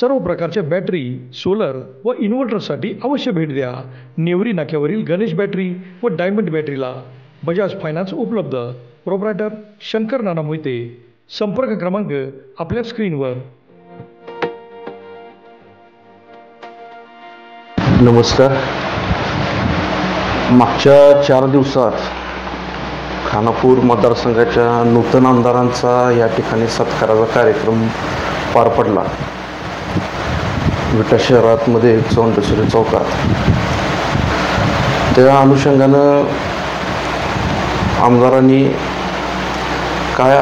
सर्व प्रकारच्या battery, solar व इन्व्हर्टरसाठी अवश्य भेट द्या. नेवरी नाक्यावरील गणेश बॅटरी व डायमंड बॅटरीला. बजाज फायनान्स उपलब्ध. प्रोप्रायटर शंकर नाना मोहिते. संपर्क क्रमांक आपल्या स्क्रीनवर. नमस्कार. मागच्या 4 दिवसात खानापूर मतदारसंघाच्या नूतन आमदारांचा या ठिकाणी सत्काराचा कार्यक्रम पार पडला. विटा शहरामध्ये चौंडेश्वरी चौकात. त्या अनुषंगानं आमदारांनी काय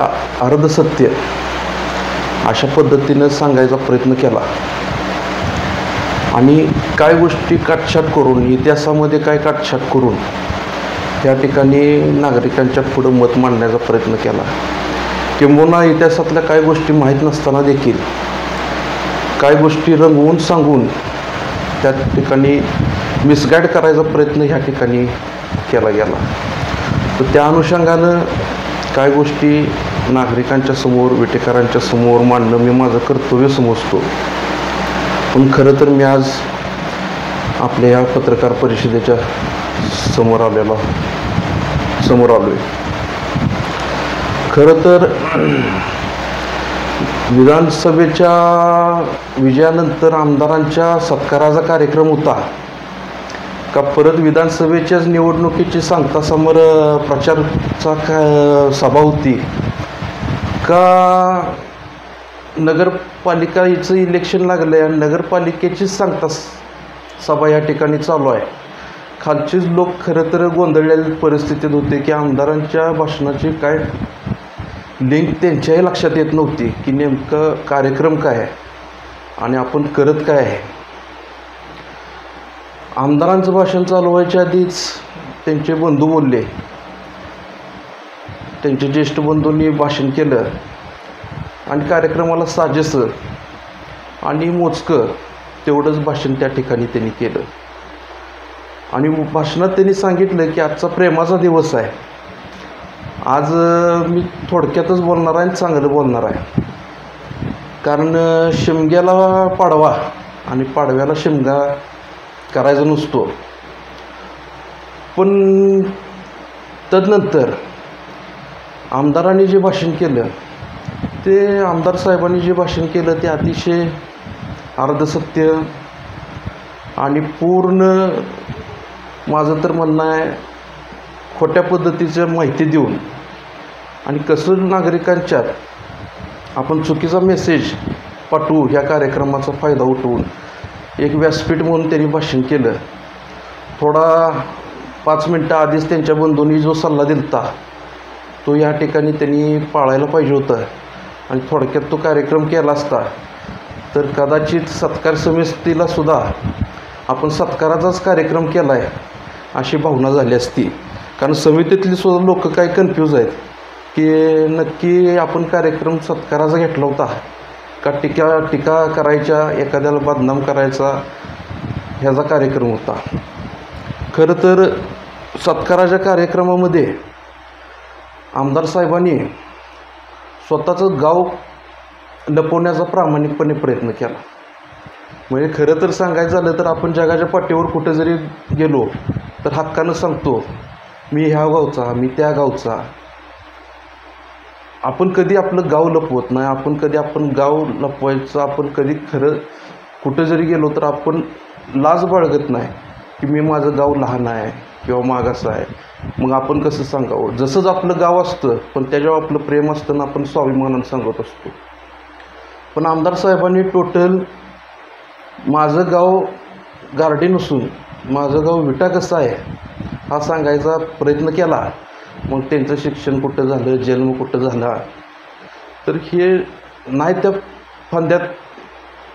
अर्धसत्य अशा पद्धतीनं सांगायचा प्रयत्न केला आणि काय गोष्टी काटछाट करून, इतिहासामध्ये काय काटछाट करून या ठिकाणी नागरिकांच्या पुढं मत मांडण्याचा प्रयत्न केला. किंबहुना इतिहासातल्या काय गोष्टी माहीत नसताना देखील काय गोष्टी रंगवून सांगून त्या ठिकाणी मिसगाईड करायचा प्रयत्न ह्या ठिकाणी केला गेला. तर त्या अनुषंगानं काय गोष्टी नागरिकांच्या समोर, विटेकरांच्या समोर मांडणं मी माझं कर्तव्य समजतो. पण खरं तर मी आज आपल्या या पत्रकार परिषदेच्या समोर आलो आहे. खरं तर विधानसभेच्या विजयानंतर आमदारांच्या सत्काराचा कार्यक्रम होता का परत विधानसभेच्याच निवडणुकीची सांगता समोर प्रचारचा सभा होती का नगरपालिकेचं इलेक्शन लागलं आहे आणि नगरपालिकेचीच सांगता सभा या ठिकाणी चालू आहे. खालचेच लोक खरं तर गोंधळलेल्या परिस्थितीत होते की आमदारांच्या भाषणाची काय लिंक त्यांच्याही लक्षात येत नव्हती की नेमकं कार्यक्रम काय आहे आणि आपण करत काय आहे. आमदारांचं भाषण चालू व्हायच्या आधीच त्यांचे बंधू बोलले. त्यांचे ज्येष्ठ बंधूंनी भाषण केलं आणि कार्यक्रमाला साजेसं आणि मोजकं तेवढंच भाषण त्या ठिकाणी त्यांनी केलं. आणि भाषणात त्यांनी सांगितलं की आजचा प्रेमाचा दिवस आहे. आज मी थोडक्यातच बोलणार आहे आणि चांगलं बोलणार आहे. कारण शिमग्याला पाडवा आणि पाडव्याला शिमगा करायचा नसतो. पण तदनंतर आमदारांनी जे भाषण केलं, ते आमदार साहेबांनी जे भाषण केलं ते अतिशय अर्धसत्य आणि पूर्ण माझं तर म्हणणं आहे खोट्या पद्धतीचं माहिती देऊन आणि कसं नागरिकांच्यात आपण चुकीचा मेसेज पाठवू ह्या कार्यक्रमाचा फायदा उठवून एक व्यासपीठ म्हणून त्यांनी भाषण केलं. थोडा 5 मिनटं आधीच त्यांच्या बंधूंनी जो सल्ला दिलता तो या ठिकाणी त्यांनी पाळायला पाहिजे होतं आणि थोडक्यात तो कार्यक्रम केला असता तर कदाचित सत्कार समितीला सुद्धा आपण सत्काराचाच कार्यक्रम केला आहे अशी भावना झाली असती. कारण समितीतली सुद्धा लोक काय कन्फ्यूज आहेत की नक्की आपण कार्यक्रम सत्काराचा घेतला होता का टीका करायच्या, एखाद्याला बदनाम करायचा ह्याचा कार्यक्रम होता. खरं तर सत्काराच्या कार्यक्रमामध्ये आमदार साहेबांनी स्वतःचं गाव लपवण्याचा प्रामाणिकपणे प्रयत्न केला. म्हणजे खरं तर सांगायचं झालं तर आपण जगाच्या पाठीवर कुठं जरी गेलो तर हक्कानं सांगतो मी ह्या गावचा, मी त्या गावचा. आपण कधी आपलं गाव लपवत नाही. आपण कधी गाव लपवायचं आपण कधी खरं कुठं जरी गेलो तर आपण लाज बाळगत नाही की मी माझं गाव लहान आहे किंवा मागास आहे. मग आपण कसं सांगावं? जसंच आपलं गाव असतं पण त्याच्यावर आपलं प्रेम असताना आपण स्वाभिमानानं सांगत असतो. पण आमदार साहेबांनी टोटल माझं गाव गारडी नसून माझं गाव विटा कसं आहे हा सांगायचा प्रयत्न केला. मग त्यांचं शिक्षण कुठं झालं, जन्म कुठं झाला, तर हे नाही त्या फांद्यात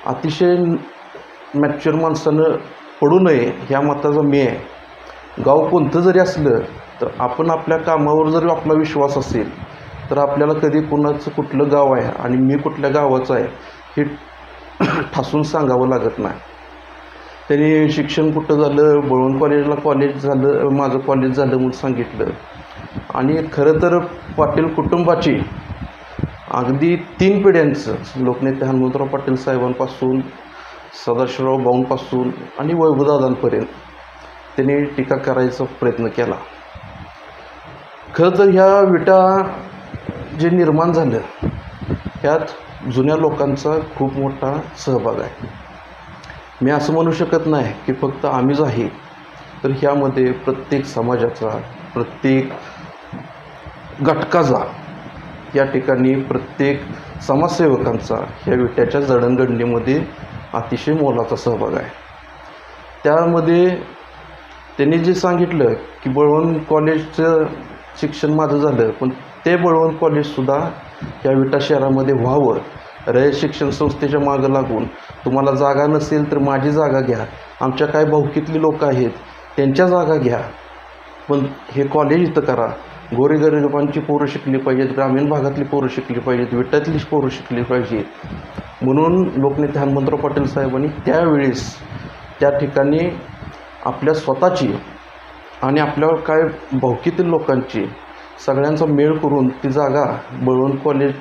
अतिशय मॅच्युअर माणसानं पडू नये ह्या मताचा मी आहे. गाव कोणतं जरी असलं तर आपण आपल्या कामावर जरी आपला विश्वास असेल तर आपल्याला कधी कुणाचं कुठलं गाव आहे आणि मी कुठल्या गावाचं आहे हे ठासून सांगावं लागत नाही. त्यांनी शिक्षण कुठं झालं, बळवंत कॉलेजला कॉलेज झालं, माझं कॉलेज झालं म्हणून सांगितलं. आणि खरं तर पाटील कुटुंबाची अगदी 3 पिढ्यांचं लोकनेते हनुमंतराव पाटील साहेबांपासून सदाशिवराव भाऊंपासून आणि वैभवदादांपर्यंत त्यांनी टीका करायचा प्रयत्न केला. खरं तर ह्या विटा जे निर्माण झालं ह्यात जुन्या लोकांचा खूप मोठा सहभाग आहे. मी असं म्हणू शकत नाही की फक्त आम्हीच आहे, तर ह्यामध्ये प्रत्येक समाजाचा, प्रत्येक घटकाचा, या ठिकाणी प्रत्येक समाजसेवकांचा ह्या विट्याच्या जडणघडणीमध्ये अतिशय मोलाचा सहभाग आहे. त्यामध्ये त्यांनी जे सांगितलं की बळवंत कॉलेजचं शिक्षण माझं झालं, पण ते बळवंत कॉलेजसुद्धा या विटा शहरामध्ये व्हावं, रयत शिक्षण संस्थेच्या मागं लागून तुम्हाला जागा नसेल तर माझी जागा घ्या, आमच्या काय भाऊकीतली लोक आहेत त्यांच्या जागा घ्या, पण हे कॉलेज इथं करा. गोरगरिबांची पोरं शिकली पाहिजेत, ग्रामीण भागातली पोरं शिकली पाहिजेत, विट्यातली पोरं शिकली पाहिजेत. म्हणून लोकनेते हनुमंतराव पाटील साहेबांनी त्यावेळेस त्या ठिकाणी आपल्या स्वतःची आणि आपल्या काय भाऊकीतील लोकांची सगळ्यांचा मेळ करून ती जागा बळवंत कॉलेज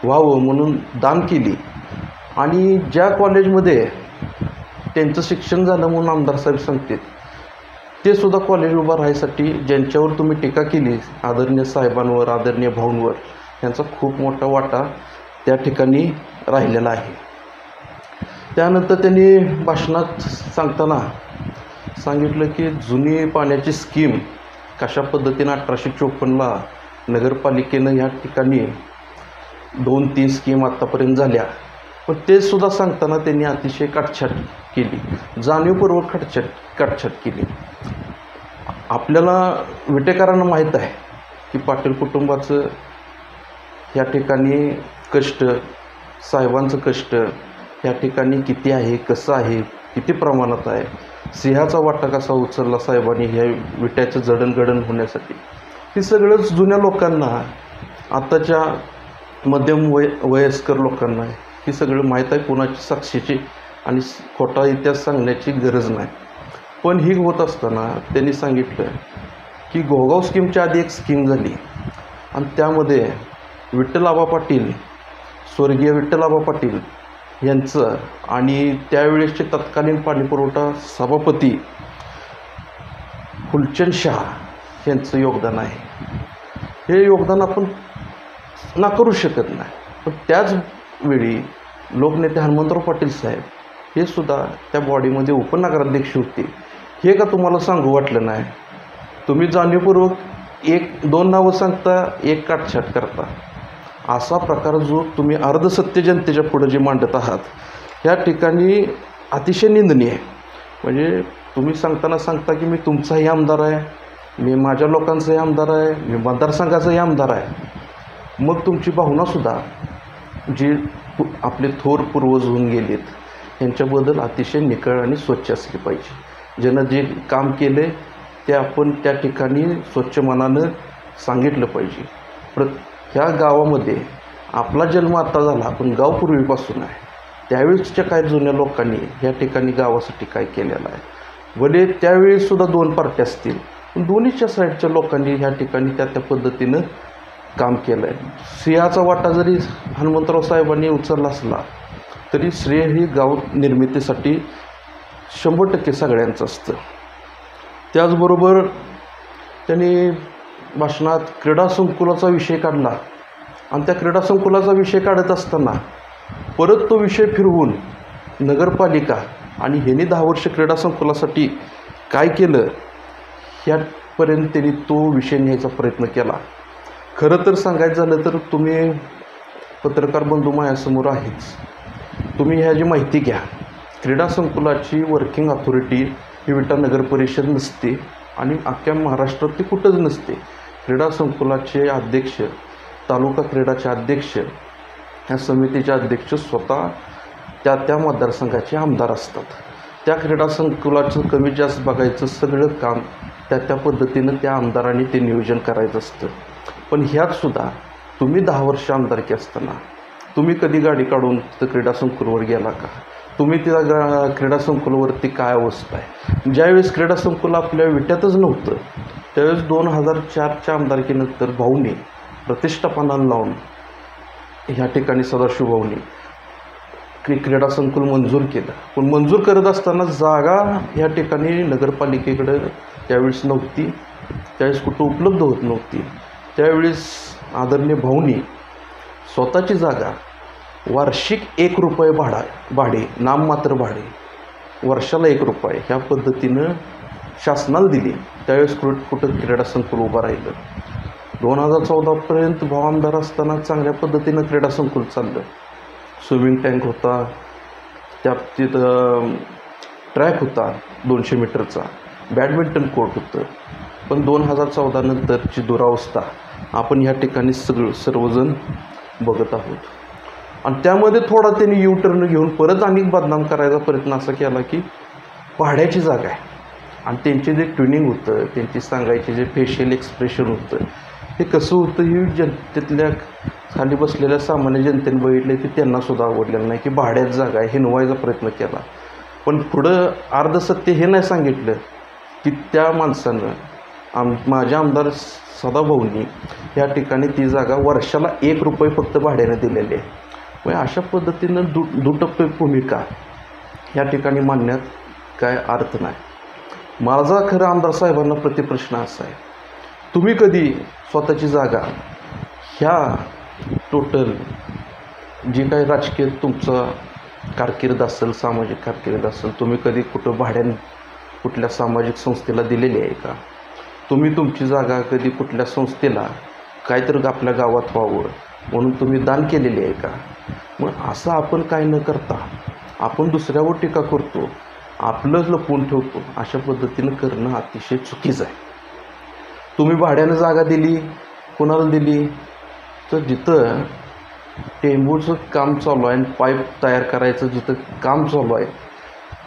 व्हावं म्हणून दान केली. आणि ज्या कॉलेजमध्ये त्यांचं शिक्षण झालं म्हणून आमदार साहेब सांगतात, ते सुद्धा कॉलेज उभं राहायसाठी ज्यांच्यावर तुम्ही टीका केली, आदरणीय साहेबांवर, आदरणीय भाऊंवर, यांचा खूप मोठा वाटा त्या ठिकाणी राहिलेला आहे. त्यानंतर त्यांनी भाषणात सांगताना सांगितलं की जुनी पाण्याची स्कीम कशा पद्धतीनं 1854ला नगरपालिकेनं या ठिकाणी 2-3 स्कीम आत्तापर्यंत झाल्या, पण ते सुद्धा सांगताना त्यांनी अतिशय काटछाट केली, जाणीवपूर्वक काटछाट केली. आपल्याला विटेकरांना माहीत आहे की पाटील कुटुंबाचं या ठिकाणी कष्ट, साहेबांचं कष्ट या ठिकाणी किती आहे, कसं आहे, किती प्रमाणात आहे. सिंहाचा वाटा कसा उचलला साहेबांनी ह्या विट्याचं जडणघडण होण्यासाठी, हे सगळंच जुन्या लोकांना, आत्ताच्या मध्यम वयस्कर लोकांना हे सगळं माहीत आहे. कोणाची साक्षीची आणि खोटा इतिहास सांगण्याची गरज नाही. पण ही होत असताना त्यांनी सांगितलं की गोगाव स्कीमच्या आधी एक स्कीम झाली आणि त्यामध्ये विठ्ठलआबा पाटील, स्वर्गीय विठ्ठलआबा पाटील यांचं आणि त्यावेळेसचे तत्कालीन पाणीपुरवठा सभापती फुलचंद शाह यांचं योगदान आहे. हे योगदान आपण नाकारू शकत नाही. पण त्याचवेळी लोकनेते हनुमंतराव पाटील साहेब हे सुद्धा त्या बॉडीमध्ये उपनगराध्यक्ष होते. हे का तुम्हाला सांगू वाटलं नाही? तुम्ही जाणीवपूर्वक 1-2 नावं सांगता, एक काटछाट करता. असा प्रकार जो तुम्ही अर्धसत्य जनतेच्या पुढे जे मांडत आहात ह्या ठिकाणी अतिशय निंदनीय आहे. म्हणजे तुम्ही सांगता की मी तुमचाही आमदार आहे, मी माझ्या लोकांचाही आमदार आहे, मी मतदारसंघाचाही आमदार आहे. मग तुमची भावनासुद्धा जी आपले थोर पूर्वज होऊन गेलेत यांच्याबद्दल अतिशय निकळ आणि स्वच्छ असली पाहिजे. ज्यानं जे काम केले ते आपण त्या ठिकाणी स्वच्छ मनानं सांगितलं पाहिजे. ह्या गावामध्ये आपला जन्म आता झाला, पण गाव पूर्वीपासून आहे. त्यावेळेसच्या काही जुन्या लोकांनी या ठिकाणी गावासाठी काय केलेलं आहे. भले त्यावेळीसुद्धा 2 पार्ट्या असतील, पण दोन्हीच्या साईडच्या लोकांनी ह्या ठिकाणी त्या पद्धतीनं काम केलं आहे. सिंहाचा वाटा जरी हनुमंतराव साहेबांनी उचलला असला तरी श्रेय ही गाव निर्मितीसाठी 100% सगळ्यांचं असतं. त्याचबरोबर त्यांनी भाषणात क्रीडा संकुलाचा विषय काढला आणि त्या क्रीडा संकुलाचा विषय काढत असताना परत तो विषय फिरवून नगरपालिका आणि ह्यांनी 10 वर्ष क्रीडा संकुलासाठी काय केलं ह्यापर्यंत त्यांनी तो विषय न्यायचा प्रयत्न केला. खरं तर सांगायचं झालं तर तुम्ही पत्रकार बंधू माझ्यासमोर आहेच, तुम्ही ह्याची माहिती घ्या. क्रीडा संकुलाची वर्किंग अथॉरिटी ही विटा नगर परिषद नसते आणि अख्ख्या महाराष्ट्रात ती कुठंच नसते. क्रीडा संकुलाचे अध्यक्ष, तालुका क्रीडाचे अध्यक्ष, ह्या समितीचे अध्यक्ष स्वतः त्या मतदारसंघाचे आमदार असतात. त्या क्रीडा संकुलाचं कमी जास्त बघायचं सगळं काम त्या पद्धतीनं त्या आमदारांनी ते नियोजन करायचं असतं. पण ह्यातसुद्धा तुम्ही 10 वर्ष आमदारकी असताना तुम्ही कधी गाडी काढून तर क्रीडा संकुलवर गेला का? तुम्ही त्या क्रीडा संकुलावरती काय अवस्था आहे? ज्यावेळेस क्रीडा संकुल आपल्या विट्यातच नव्हतं त्यावेळेस 2004च्या आमदारकीनंतर भाऊने प्रतिष्ठापनाला लावून ह्या ठिकाणी सदाशिवभाऊंनी क्रीडा संकुल मंजूर केलं. पण मंजूर करत असताना जागा ह्या ठिकाणी नगरपालिकेकडं त्यावेळेस नव्हती, त्यावेळेस कुठं उपलब्ध होत नव्हती. त्यावेळेस आदरणीय भाऊंनी स्वतःची जागा वार्षिक ₹1 भाडे, नाममात्र भाडे, वर्षाला ₹1 ह्या पद्धतीनं शासनाला दिली. त्यावेळेस कुठं क्रीडा संकुल उभं राहिलं. 2014पर्यंत भाऊ आमदार असताना चांगल्या पद्धतीनं क्रीडा संकुल चाललं. स्विमिंग टँक होता, त्या तिथं ट्रॅक होता 200 मीटरचा, बॅडमिंटन कोर्ट होतं. पण 2014 नंतरची दुरावस्था आपण ह्या ठिकाणी सर्वजण बघत आहोत. आणि त्यामध्ये थोडा त्यांनी टर्न घेऊन परत अनेक बदनाम करायचा प्रयत्न असा केला की भाड्याची जागा आहे. आणि त्यांचे जे ट्युनिंग होतं, त्यांची सांगायचे जे फेशियल एक्सप्रेशन होतं, हे कसं होतं ही जनतेतल्या खाली बसलेल्या सामान्य जनतेने बघितले की त्यांनासुद्धा आवडलेलं नाही की भाड्यात जागा आहे, हिनवायचा प्रयत्न केला. पण पुढं अर्धसत्य हे नाही सांगितलं की त्या माणसानं माझ्या आमदार सदाभाऊंनी या ठिकाणी ती जागा वर्षाला ₹1 फक्त भाड्याने दिलेली आहे. मग अशा पद्धतीनं दुटप्पी भूमिका या ठिकाणी मांडण्यात काय अर्थ नाही. माझा खरं आमदार साहेबांना प्रतिप्रश्न असा आहे, तुम्ही कधी स्वतःची जागा ह्या टोटल जी काही राजकीय तुमचा कारकीर्द असेल, सामाजिक कारकीर्द असेल, तुम्ही कधी कुठं भाड्याने कुठल्या सामाजिक संस्थेला दिलेली आहे का? तुम्ही तुमची जागा कधी कुठल्या संस्थेला काहीतरी आपल्या गावात व्हावं म्हणून तुम्ही दान केलेली आहे का? मग असं आपण काय न करता आपण दुसऱ्यावर टीका करतो, आपलंच लपवून ठेवतो, अशा पद्धतीनं करणं अतिशय चुकीचं आहे. तुम्ही भाड्यानं जागा दिली, कोणाला दिली? तर जिथं टेंबूचं काम चालू आहे आणि पाईप तयार करायचं जिथं काम चालू आहे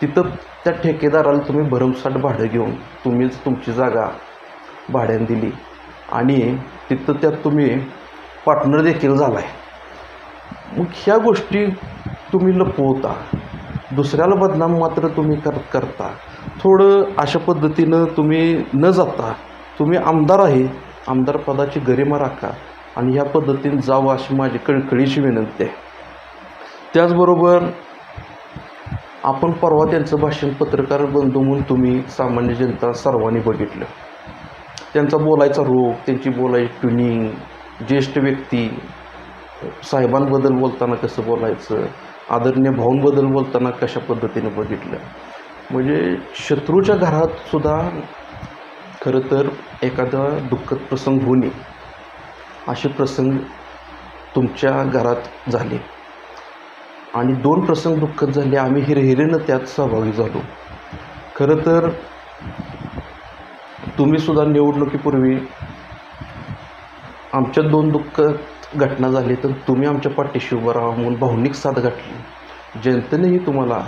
तिथं त्या ठेकेदाराला तुम्ही भरमसाठ भाडं घेऊन तुम्हीच तुमची जागा भाड्यानं दिली आणि तिथं त्यात तुम्ही पार्टनर देखील झाला आहे. मग ह्या गोष्टी तुम्ही लपवता, दुसऱ्याला बदनाम मात्र तुम्ही करता. थोडं अशा पद्धतीनं तुम्ही न जाता तुम्ही आमदार आहे, आमदार पदाची गरिमा राखा आणि ह्या पद्धतीने जावं अशी माझी कळकळीची विनंती आहे. त्याचबरोबर आपण परवा त्यांचं भाषण पत्रकार बंधू म्हणून तुम्ही सामान्य जनता सर्वांनी बघितलं. त्यांचा बोलायचा रोग, त्यांची बोलायची ट्युनिंग, ज्येष्ठ व्यक्ती साहेबांबद्दल बोलताना कसं बोलायचं, आदरणीय भाऊंबद्दल बोलताना कशा पद्धतीने बघितलं. म्हणजे शत्रूच्या घरात सुद्धा खरं तर एखादा दुःखद प्रसंग होणे असे प्रसंग तुमच्या घरात झाले आणि 2 प्रसंग दुःखद झाले. आम्ही हिरहिरीनं त्यात सहभागी झालो. खरं तर तुम्हीसुद्धा निवडणुकीपूर्वी आमच्या 2 दुःखद घटना झाली तर तुम्ही आमच्या पाठीशी उभं राहा म्हणून भावनिक साथ घातली. जनतेनेही तुम्हाला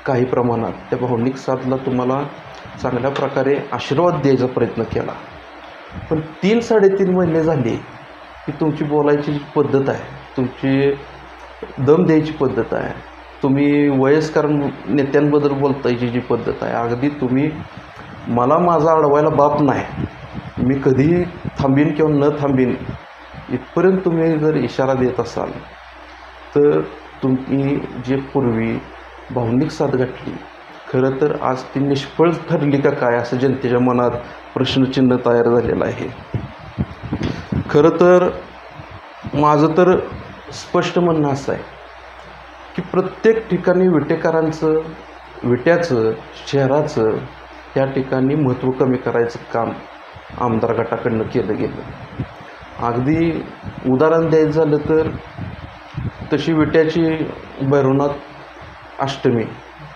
काही प्रमाणात त्या भावनिक साथला तुम्हाला चांगल्या प्रकारे आशीर्वाद द्यायचा प्रयत्न केला. पण 3-3.5 महिने झाले की तुमची बोलायची पद्धत आहे, तुमची दम द्यायची पद्धत आहे, तुम्ही वयस्कर नेत्यांबद्दल बोलतायची जी पद्धत आहे, अगदी तुम्ही मला माझा अडवायला बाप नाही, मी कधीही थांबीन किंवा न थांबीन इथपर्यंत तुम्ही जर इशारा देत असाल तर तुम्ही जे पूर्वी भावनिक साथ घातली खरं तर आज ती निष्फळ ठरली का काय असं जनतेच्या मनात प्रश्नचिन्ह तयार झालेलं आहे. खरं तर माझं तर स्पष्ट म्हणणं असं आहे की प्रत्येक ठिकाणी विट्याचं शहराचं त्या ठिकाणी महत्त्व कमी करायचं काम आमदार गटाकडनं केलं गेलं. अगदी उदाहरण द्यायचं झालं तर तशी विट्याची भैरवनाथ अष्टमी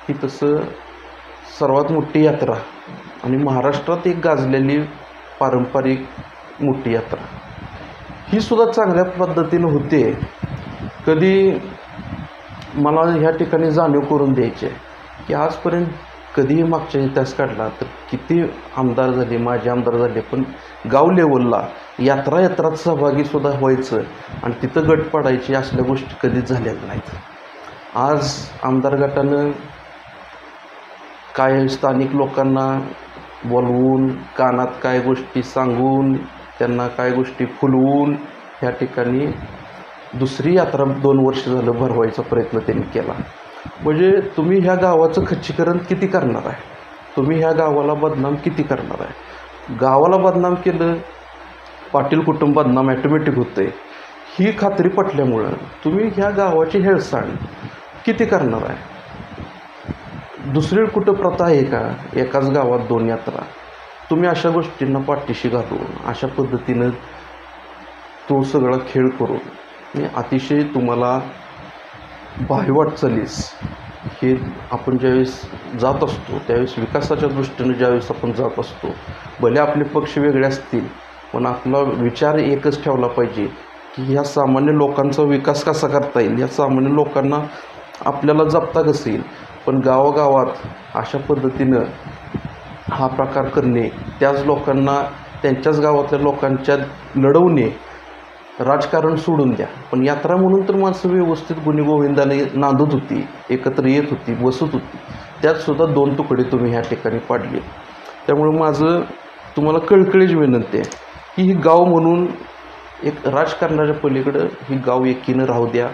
ही तसं सर्वात मोठी यात्रा आणि महाराष्ट्रात एक गाजलेली पारंपरिक मोठी यात्रा ही सुद्धा चांगल्या पद्धतीनं होते. कधी मला ह्या ठिकाणी जाणीव करून द्यायची आहे की आजपर्यंत कधीही मागच्या इतिहास काढला तर किती आमदार झाले, माझे आमदार झाले, पण गाव लेवलला यात्रात सहभागीसुद्धा व्हायचं आणि तिथं गट पाडायची असल्या गोष्टी कधीच झालेल्या नाहीत. आज आमदार गटानं काय स्थानिक लोकांना बोलवून कानात काय गोष्टी सांगून त्यांना काय गोष्टी फुलवून ह्या ठिकाणी दुसरी यात्रा 2 वर्ष झालं भरवायचा प्रयत्न त्यांनी केला. म्हणजे तुम्ही ह्या गावाचं खच्चीकरण किती करणार आहे, तुम्ही ह्या गावाला बदनाम किती करणार आहे. गावाला बदनाम केलं, पाटील कुटुंब बदनाम ॲटोमॅटिक होतं आहे, ही खात्री पटल्यामुळं तुम्ही ह्या गावाची हेळसांड किती करणार आहे. दुसरी कुठं प्रथा आहे का एकाच गावात 2 यात्रा. तुम्ही अशा गोष्टींना पाठीशी घालून अशा पद्धतीनं तो सगळा खेळ करून अतिशय तुम्हाला भारी वाटचालीस हे आपण ज्यावेळेस जात असतो त्यावेळेस विकासाच्या दृष्टीनं ज्यावेळेस आपण जात असतो, भले आपले पक्ष वेगळे असतील पण आपला विचार एकच ठेवला पाहिजे की ह्या सामान्य लोकांचा विकास कसा करता येईल, ह्या सामान्य लोकांना आपल्याला जपता कसं येईल. पण गावागावात अशा पद्धतीनं हा प्रकार करणे, त्याच लोकांना त्यांच्याच गावातल्या लोकांच्या लढवणे, राजकारण सोडून द्या. पण यात्रा म्हणून तर माणसं व्यवस्थित गुणीगोविंदाने नांदत होती, एकत्र येत होती, बसत होती. त्यातसुद्धा 2 तुकडे तुम्ही ह्या ठिकाणी पाडले. त्यामुळे माझं तुम्हाला कळकळीची विनंती आहे की ही गाव म्हणून एक राजकारणाच्या पलीकडं ही गाव एकीनं राहू द्या.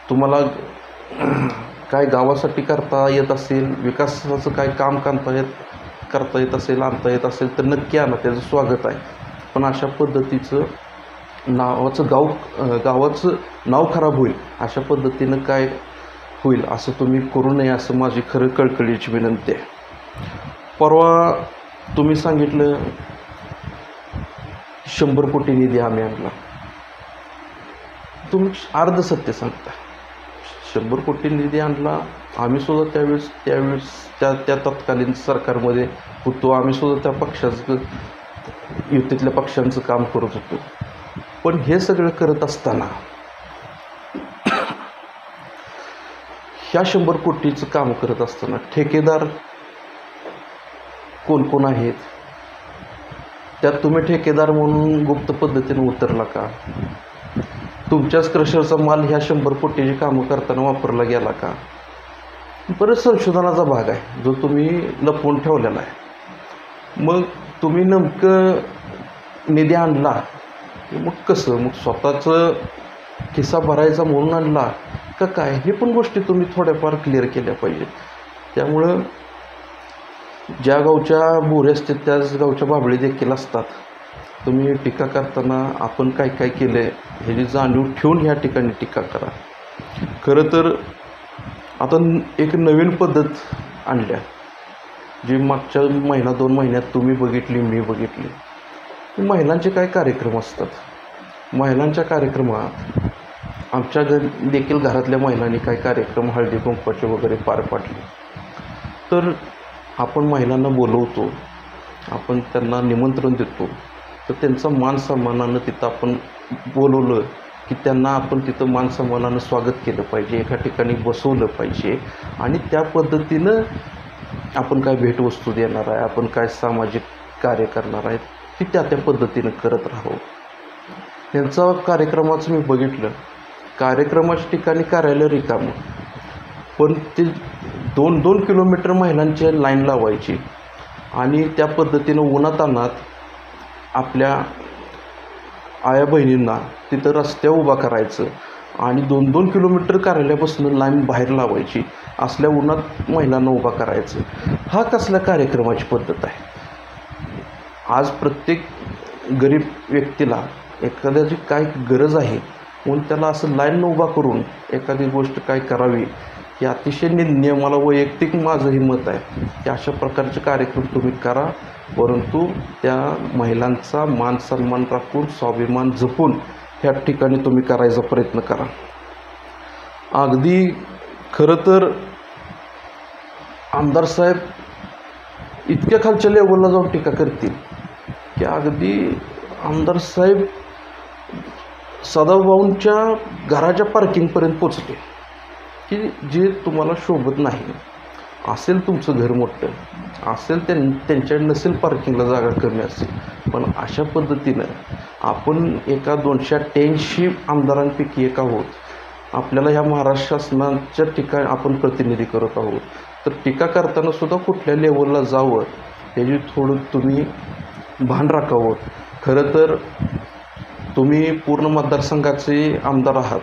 तुम्हाला काय गावासाठी करता येत असेल, विकासाचं काय काम करता येत असेल, आणता येत असेल तर नक्की आणा, त्याचं स्वागत आहे. पण अशा पद्धतीचं गावाचं नाव खराब होईल अशा पद्धतीनं काय होईल असं तुम्ही करू नये असं माझी खरं कळकळीची विनंती आहे. परवा तुम्ही सांगितलं 100 कोटी निधी आम्ही आणला, तुम्ही अर्ध सत्य सांगता. 100 कोटी निधी आणला, आम्ही सुद्धा त्यावेळेस त्या तत्कालीन सरकारमध्ये होतो, आम्ही सुद्धा त्या पक्षाचं युतीतल्या पक्षांचं काम करत होतो. पण हे सगळं करत असताना ह्या 100 कोटीचं काम करत असताना ठेकेदार कोण कोण आहेत, त्यात तुम्ही ठेकेदार म्हणून गुप्त पद्धतीने उतरला का, तुमच्याच क्रशरचा माल ह्या 100 कोटीची कामं करताना वापरला गेला का. बरंच संशोधनाचा भाग आहे जो तुम्ही लपवून ठेवलेला आहे. मग तुम्ही नेमकं निधी आणला मग कसं, मग स्वतःचं खिस्सा भरायचा म्हणून आणला का काय, हे पण गोष्टी तुम्ही थोड्याफार क्लिअर केल्या पाहिजेत. त्यामुळं ज्या गावच्या बोरे असतात त्याच गावच्या बाबळी देखील असतात. तुम्ही टीका करताना आपण काय काय केलं आहे ह्याची जाणीव ठेवून ह्या ठिकाणी टीका करा. खरं तर आता एक नवीन पद्धत आणल्या जी मागच्या 1-2 महिन्यात तुम्ही बघितली, मी बघितली. महिलांचे काय कार्यक्रम असतात, महिलांच्या कार्यक्रमात आमच्या देखील घरातल्या महिलांनी काय कार्यक्रम हळदी कुंकवाचे वगैरे पार पाडले. तर आपण महिलांना बोलवतो, आपण त्यांना निमंत्रण देतो, तर त्यांचा मान सन्मानानं तिथं आपण बोलवलं की त्यांना आपण तिथं मान सन्मानानं स्वागत केलं पाहिजे, एका ठिकाणी बसवलं पाहिजे आणि त्या पद्धतीनं आपण काय भेटवस्तू देणार आहे, आपण काय सामाजिक कार्य करणार आहे ती त्या पद्धतीनं करत राहावं. त्यांचा कार्यक्रमाचं मी बघितलं, कार्यक्रमाच्या ठिकाणी कार्यालय रिकामं, पण ते 2-2 किलोमीटर महिलांची लाईन लावायची आणि त्या पद्धतीनं उन्हातान्हात आपल्या आया बहिणींना तिथं रस्त्यावर उभा करायचं आणि 2-2 किलोमीटर कार्यालयापासून लाईन बाहेर लावायची, असल्या उन्हात महिलांना उभा करायचं. हा कसल्या कार्यक्रमाची पद्धत आहे. आज प्रत्येक गरीब व्यक्तीला एखाद्याची काय गरज आहे म्हणून त्याला असं लाईननं उभा करून एखादी गोष्ट काय करावी हे अतिशय निंदनीय, मला वैयक्तिक माझंही मत आहे की अशा प्रकारचे कार्यक्रम तुम्ही करा, परंतु त्या महिलांचा मान सन्मान राखून स्वाभिमान जपून ह्या ठिकाणी तुम्ही करायचा प्रयत्न करा. अगदी खरं तर आमदार साहेब इतक्या खालच्या लेवलला जाऊन टीका करतील की अगदी आमदार साहेब सदाभाऊंच्या घराच्या पार्किंगपर्यंत पोचले की जे तुम्हाला शोभत नाही. असेल तुमचं घर मोठं असेल, त्यांच्या नसेल पार्किंगला जागा कमी असेल, पण अशा पद्धतीनं आपण एका 288 आमदारांपैकी एक आहोत. आपल्याला ह्या महाराष्ट्र शासनाच्या ठिकाणी आपण प्रतिनिधी करत आहोत. तर टीका करताना सुद्धा कुठल्या लेवलला जावं याची थोडं तुम्ही भान राखावं. खरं तर तुम्ही पूर्ण मतदारसंघाचे आमदार आहात,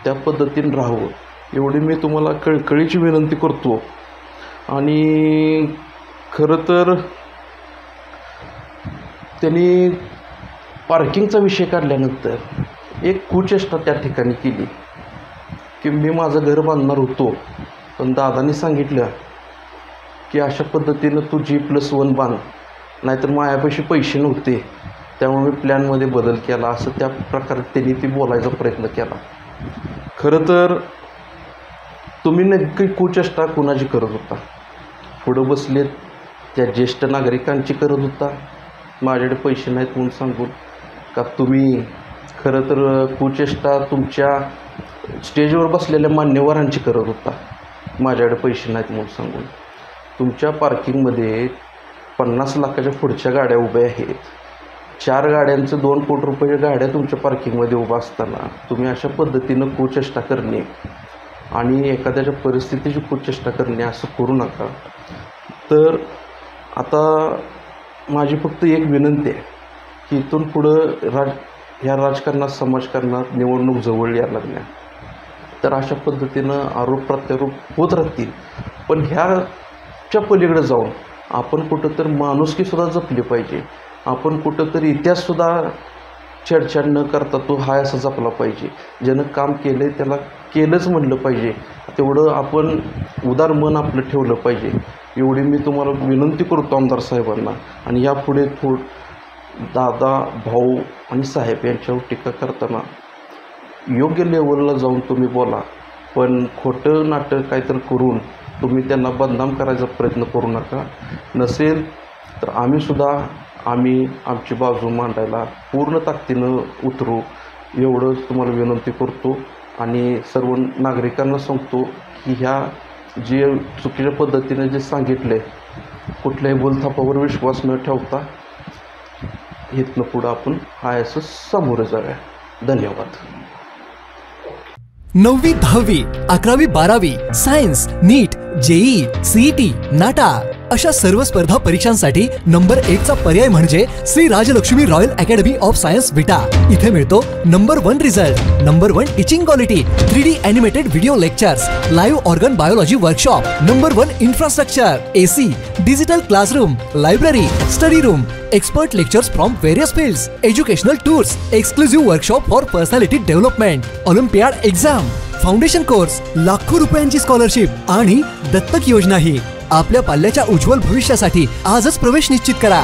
त्या पद्धतीने राहावं एवढी मी तुम्हाला कळकळीची विनंती करतो. आणि खरं तर त्यांनी पार्किंगचा विषय काढल्यानंतर एक कुचेष्टा त्या ठिकाणी केली की मी माझं घर बांधणार होतो, पण दादांनी सांगितलं की अशा पद्धतीनं तू G+1 बांध, नाहीतर माझ्यापाशी पैसे नव्हते त्यामुळे मी प्लॅनमध्ये बदल केला, असं त्या प्रकारे त्यांनी ती बोलायचा प्रयत्न केला. खरं तर तुम्ही नक्की कुचेष्टा कुणाची करत होता? पुढं बसलेत त्या ज्येष्ठ नागरिकांची करत होता माझ्याकडे पैसे नाहीत म्हणून सांगून, का तुम्ही खरं तर कुचेष्टा तुमच्या स्टेजवर बसलेल्या मान्यवरांची करत होता माझ्याकडे पैसे नाहीत म्हणून सांगून? तुमच्या पार्किंगमध्ये 50 लाखाच्या पुढच्या गाड्या उभ्या आहेत, 4 गाड्यांचं 2 कोटी रुपये गाड्या तुमच्या पार्किंगमध्ये उभा असताना तुम्ही अशा पद्धतीनं कुचेष्टा करणे आणि एखाद्याच्या परिस्थितीची कुचेष्टा करणे असं करू नका. तर आता माझी फक्त एक विनंती आहे की इथून पुढं ह्या राजकारणात समाजकारणात निवडणूक जवळ यायला लागल्या तर अशा पद्धतीनं आरोप प्रत्यारोप होत राहतील, पण ह्याच्या पलीकडे जाऊन आपण कुठं तर माणुसकीसुद्धा जपली पाहिजे. आपण कुठं तरी इतिहाससुद्धा छेडछाड न करता तो हाय असा जपला पाहिजे. ज्यानं काम केलं आहे त्याला केलंच म्हणलं पाहिजे, तेवढं आपण उदार मन आपलं ठेवलं पाहिजे. एवढी मी तुम्हाला विनंती करतो आमदार साहेबांना. आणि यापुढे दादा, भाऊ आणि साहेब यांच्यावर टीका करताना योग्य लेवलला जाऊन तुम्ही बोला, पण खोटं नाटक काहीतरी करून तुम्ही त्यांना बदनाम करायचा प्रयत्न करू नका. नसेल तर आम्ही आमची बाजू मांडायला पूर्ण ताकदीनं उतरू एवढंच तुम्हाला विनंती करतो. आणि सर्व नागरिकांना सांगतो की ह्या जे चुकीच्या पद्धतीने जे सांगितले कुठल्याही बोलथापावर विश्वास न ठेवता इथनं पुढं आपण हाय असं समोर जाऊया. धन्यवाद. 9वी 10वी 11वी 12वी science, NEET, JEE, CET, NATA अशा सर्व स्पर्धा परीक्षांसाठी नंबर 1 चा पर्याय म्हणजे Shri Rajalakshmi royal academy of science Vita. इथे मिळतो number 1 result, number 1 teaching quality, 3D animated video lectures, live organ biology workshop, number 1 infrastructure, AC, digital classroom, library, study room, expert lectures from various fields, educational tours, exclusive workshop for personality development, olympiad exam, foundation course, लाखो रुपयांची scholarship आणि दत्तक योजनाही. आपल्या पाल्याच्या उज्ज्वल भविष्यासाठी आजच प्रवेश निश्चित करा.